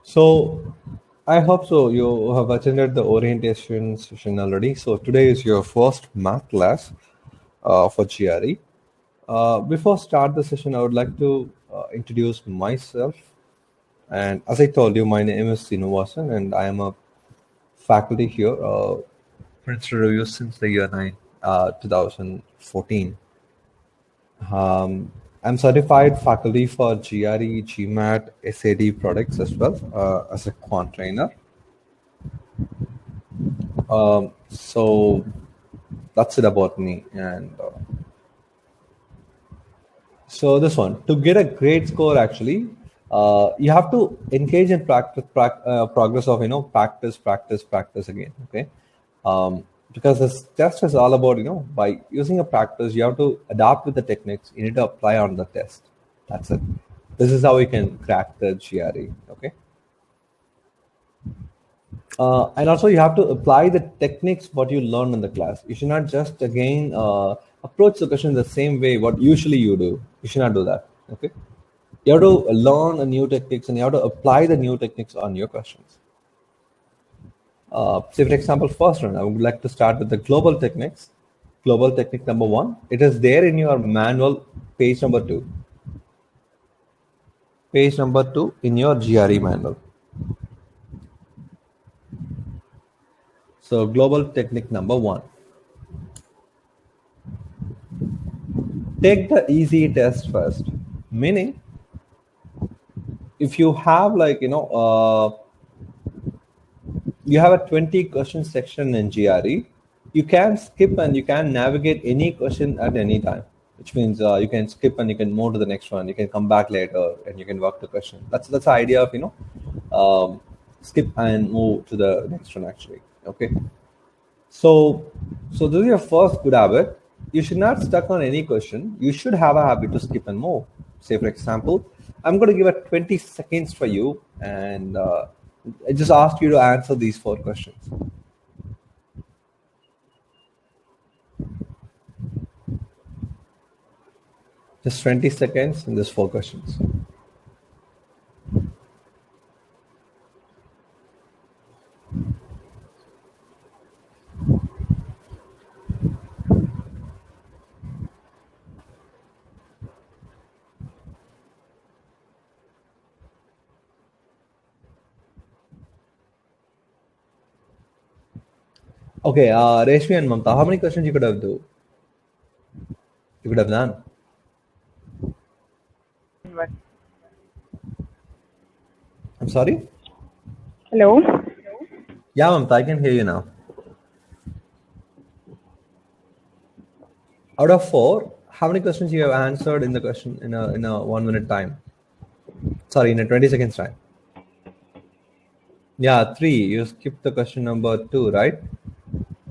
So I hope so. You have attended the orientation session already. So today is your first math class for GRE. Before start the session, I would like to introduce myself. And as I told you, my name is Srinivasan, and I am a faculty here, Princeton Review since the year 2014. I'm certified faculty for GRE, GMAT, SAD products as well as a quant trainer. So that's it about me. And so this one, to get a great score, actually, you have to engage in progress of practice again. Okay, because this test is all about by using a practice, you have to adapt with the techniques you need to apply on the test. That's it. This is how you can crack the GRE. Okay. And also you have to apply the techniques what you learned in the class. You should not just again approach the question the same way what usually you do. You should not do that. Okay. You have to learn a new techniques and you have to apply the new techniques on your questions. Say for example, first one, I would like to start with the global techniques. Global technique number 1. It is there in your manual, page number 2. Page number 2 in your GRE manual. So global technique number 1. Take the easy test first. Meaning, if you have you have a 20 question section in GRE, you can skip and you can navigate any question at any time, which means you can skip and you can move to the next one. You can come back later and you can work the question. That's the idea of skip and move to the next one actually. Okay. So this is your first good habit. You should not stuck on any question. You should have a habit to skip and move. Say for example, I'm going to give it 20 seconds for you, and I just asked you to answer these 4 questions. Just 20 seconds in these 4 questions. Okay, Reshmi and Mamta, how many questions you could have do? You could have done. I'm sorry? Hello? Yeah, Mamta, I can hear you now. Out of 4, how many questions you have answered in the question in a 1 minute time? Sorry, in a 20 seconds time. Yeah, 3. You skipped the question number 2, right?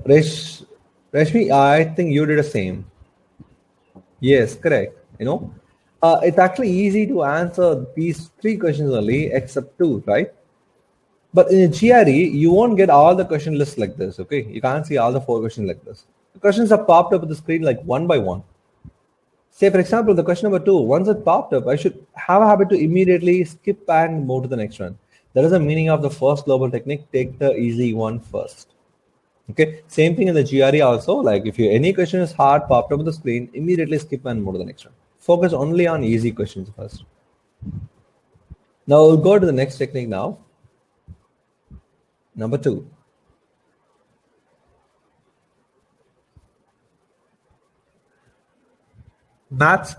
Reshmi, I think you did the same. Yes, correct. It's actually easy to answer these 3 questions only, except 2, right? But in a GRE, you won't get all the question lists like this, okay? You can't see all the 4 questions like this. The questions are popped up on the screen like one by one. Say, for example, the question number 2, once it popped up, I should have a habit to immediately skip and move to the next one. That is the meaning of the first global technique, take the easy one first. Okay, same thing in the GRE also. Like if any question is hard, popped up on the screen, immediately skip and move to the next one. Focus only on easy questions first. Now we'll go to the next technique now. Number 2. Math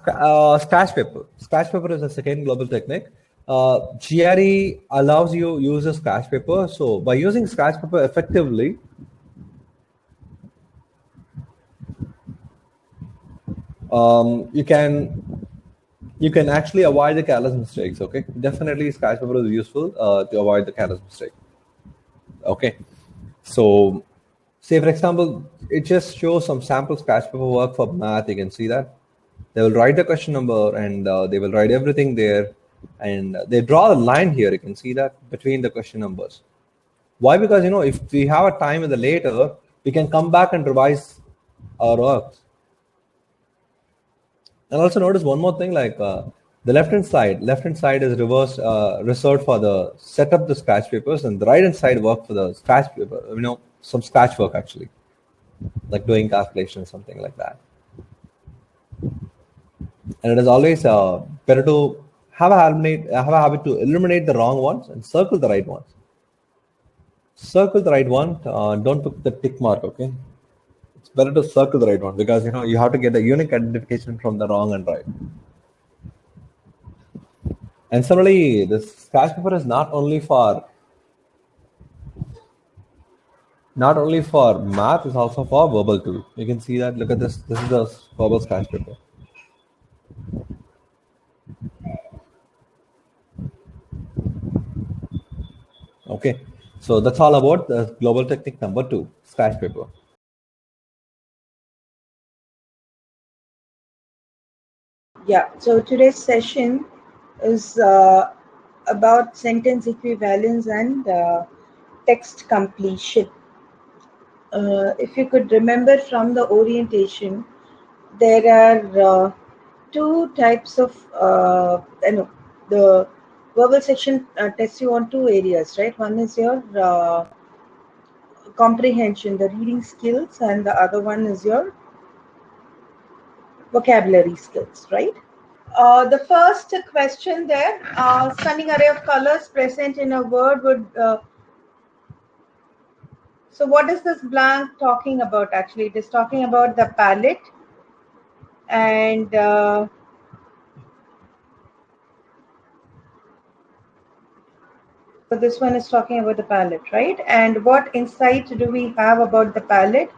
scratch paper. Scratch paper is the second global technique. GRE allows you use a scratch paper. So by using scratch paper effectively, you can actually avoid the careless mistakes. Okay, definitely scratch paper is useful to avoid the careless mistake. Okay, so say for example, it just shows some sample scratch paper work for math. You can see that they will write the question number and they will write everything there, and they draw a line here. You can see that between the question numbers. Why? Because if we have a time in the later, we can come back and revise our works. And also notice one more thing, like The left hand side is reserved for the set up the scratch papers, and the right hand side work for the scratch paper. Some scratch work actually, like doing calculations, something like that. And it is always better to have a habit to eliminate the wrong ones and circle the right ones. Circle the right one. Don't put the tick mark. Okay, it's better to circle the right one because you have to get a unique identification from the wrong and right. And similarly, this scratch paper is not only for math, it's also for verbal too. You can see that. Look at this. This is the verbal scratch paper. Okay, so that's all about the global technique number 2, scratch paper. Yeah, so today's session is about sentence equivalence and text completion. If you could remember from the orientation, there are two types of, the verbal section tests you on two areas, right? One is your comprehension, the reading skills, and the other one is your vocabulary skills, right? The first question there, stunning array of colors present in a word would. So, what is this blank talking about? Actually, it is talking about the palette, and so this one is talking about the palette, right? And what insight do we have about the palette?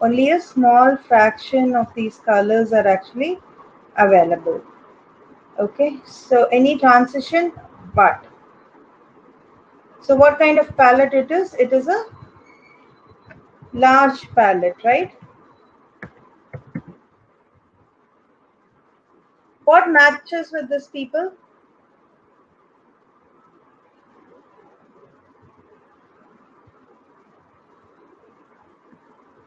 Only a small fraction of these colors are actually available. Okay, so any transition, but. So what kind of palette it is? It is a large palette, right? What matches with this, people?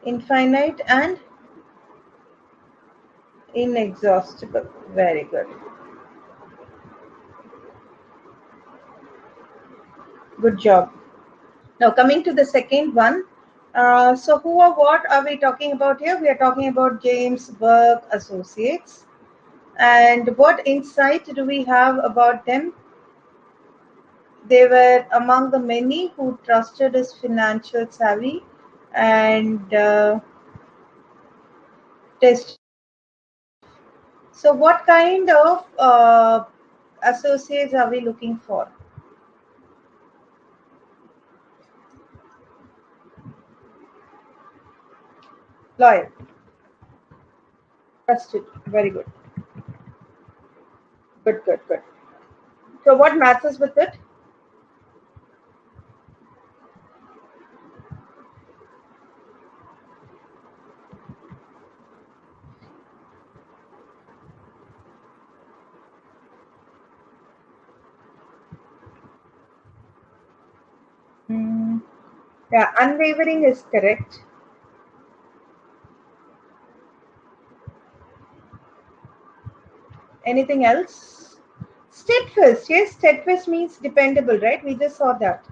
Infinite and inexhaustible. Very good. Good job. Now coming to the second one. So who or what are we talking about here? We are talking about James Burke Associates. And what insight do we have about them? They were among the many who trusted his financial savvy and test. So what kind of associates are we looking for? Loyal. Trusted. Very good. Good, good, good. So what matches with it? Mm, yeah, unwavering is correct. Anything else? Steadfast. Yes, steadfast means dependable, right? We just saw that.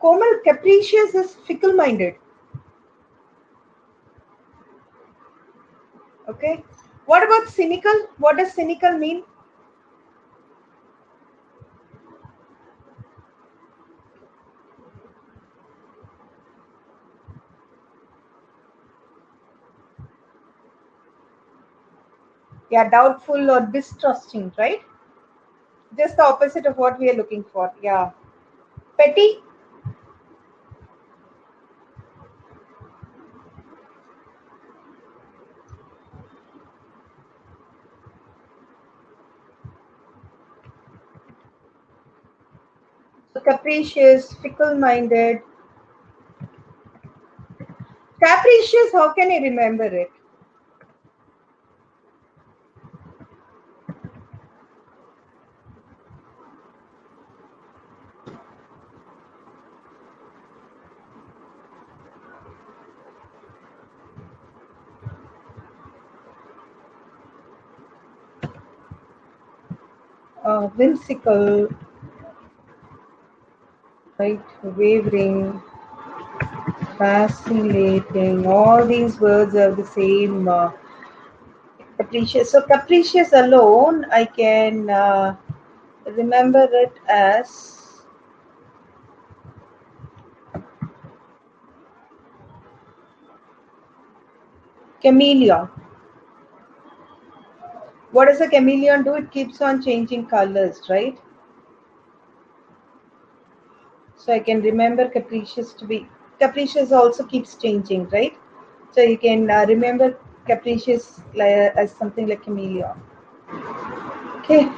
Komal, capricious is fickle-minded. Okay. What about cynical? What does cynical mean? Yeah, doubtful or distrusting, right? Just the opposite of what we are looking for. Yeah. Petty. So capricious, fickle-minded. Capricious, how can I remember it? whimsical, right? Wavering, fascinating. All these words have the same capricious. So capricious alone, I can remember it as chameleon. What does a chameleon do? It keeps on changing colors, right? So I can remember capricious to be capricious also keeps changing, right? So you can remember capricious as something like chameleon. Okay.